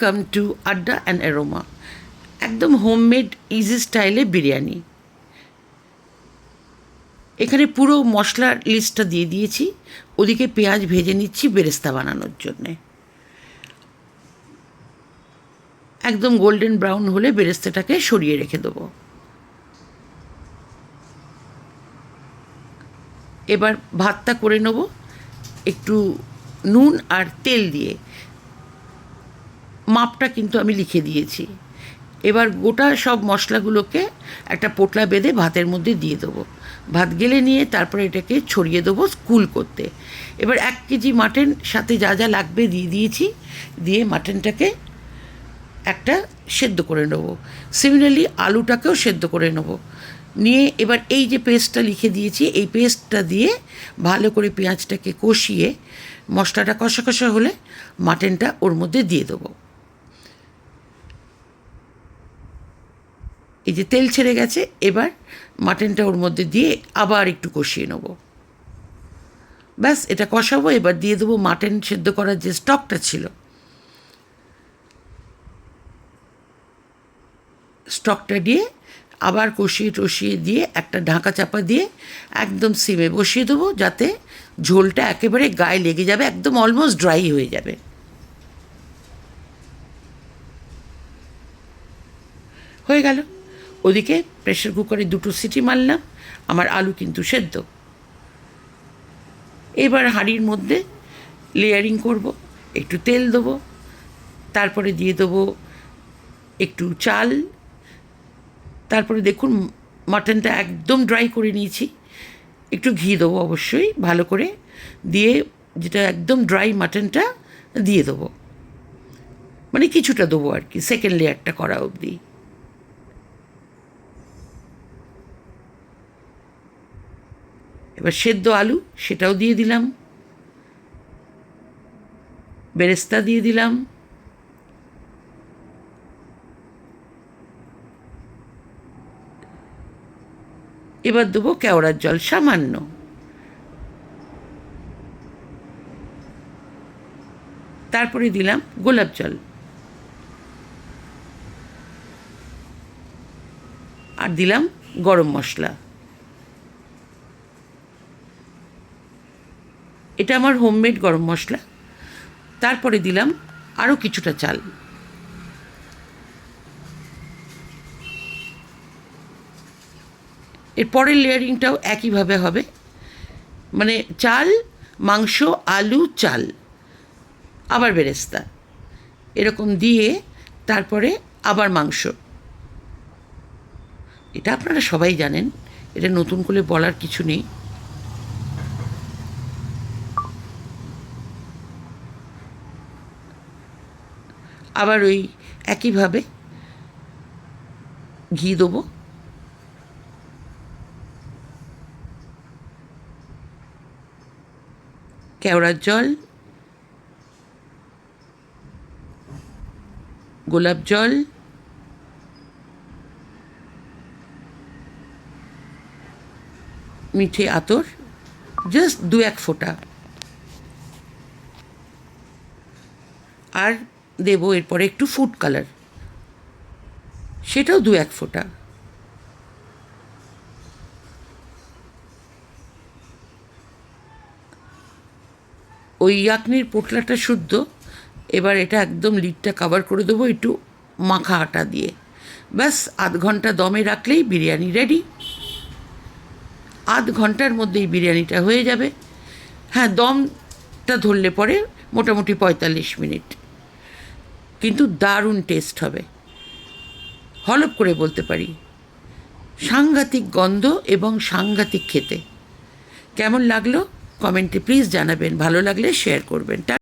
Come to আড্ডা and aroma, একদম homemade easy স্টাইলে বিরিয়ানি। এখানে পুরো মশলার লিস্টটা দিয়ে দিয়েছি। ওদিকে পেঁয়াজ ভেজে নিচ্ছি বেরেস্তা বানানোর জন্যে। একদম গোল্ডেন ব্রাউন হলে বেরেস্তাটাকে সরিয়ে রেখে দেবো। এবার ভাতটা করে নেব একটু নুন আর তেল দিয়ে। মাপটা কিন্তু আমি লিখে দিয়েছি। এবার গোটা সব মশলাগুলোকে একটা পোটলা বেঁধে ভাতের মধ্যে দিয়ে দেবো। ভাত গেলে নিয়ে তারপরে এটাকে ছড়িয়ে দেবো কুল করতে। এবার 1 কেজি মাটন সাথে যা যা লাগবে দিয়ে দিয়েছি। দিয়ে মাটনটাকে একটা সেদ্ধ করে নেবো। সিমিলারলি আলুটাকেও সেদ্ধ করে নেবো। নিয়ে এবার এই যে পেস্টটা লিখে দিয়েছি, এই পেস্টটা দিয়ে ভালো করে পেঁয়াজটাকে কষিয়ে মশলাটা কষা কষা হলে মাটনটা ওর মধ্যে দিয়ে দেবো। এই যে তেল ছেড়ে গেছে, এবার মাটনটা ওর মধ্যে দিয়ে আবার একটু কষিয়ে নেব। ব্যাস, এটা কষাবো। এবার দিয়ে দেবো মাটন সেদ্ধ করার যে স্টকটা ছিল, স্টকটা দিয়ে আবার কষিয়ে টষিয়ে দিয়ে একটা ঢাকা চাপা দিয়ে একদম সিমে বসিয়ে দেবো, যাতে ঝোলটা একেবারে গায়ে লেগে যাবে, একদম অলমোস্ট ড্রাই হয়ে যাবে। হয়ে গেল। ওদিকে প্রেশার কুকারে 2টো সিটি মারলাম। আমার আলু কিন্তু সেদ্ধ। এবার হাঁড়ির মধ্যে লেয়ারিং করব। একটু তেল দেবো, তারপরে দিয়ে দেবো একটু চাল। তারপরে দেখুন মাটনটা একদম ড্রাই করে নিয়েছি। একটু ঘি দেবো অবশ্যই ভালো করে, দিয়ে যেটা একদম ড্রাই মাটনটা দিয়ে দেবো, মানে কিছুটা দেবো আর কি, সেকেন্ড লেয়ারটা করা অবধি। এবার সেদ্ধ আলু সেটাও দিয়ে দিলাম, বেরেস্তা দিয়ে দিলাম, এবার দেবো কেওড়ার জল সামান্য, তারপরে দিলাম গোলাপ জল, আর দিলাম গরম মশলা। এটা আমার হোমমেড গরম মশলা। তারপরে দিলাম আরও কিছুটা চাল। এর পরের লেয়ারিংটাও একইভাবে হবে, মানে চাল, মাংস, আলু, চাল, আবার বেরেস্তা, এরকম দিয়ে তারপরে আবার মাংস। এটা আপনারা সবাই জানেন, এটা নতুন করে বলার কিছু নেই। আবার ওই একইভাবে ঘি দেবো, কেওড়ার জল, গোলাপ জল, মিঠে আতর, জাস্ট 2-1 ফোঁটা, আর দেবো এরপরে একটু ফুড কালার, সেটাও 2-1 ফোঁটা। ওই ইয়াকনির পোটলাটা শুদ্ধ। এবার এটা একদম লিডটা কভার করে দেবো একটু মাখা আটা দিয়ে। ব্যাস, 1/2 ঘন্টা দমে রাখলেই বিরিয়ানি রেডি। 1/2 ঘন্টার মধ্যেই বিরিয়ানিটা হয়ে যাবে। হ্যাঁ, দমটা ধরলে পরে মোটামুটি 45 মিনিট, কিন্তু দারুণ টেস্ট হবে, হলপ করে বলতে পারি। সাংঘাতিক গন্ধ এবং সাংঘাতিক খেতে। কেমন লাগলো কমেন্টে প্লিজ জানাবেন, ভালো লাগলে শেয়ার করবেন।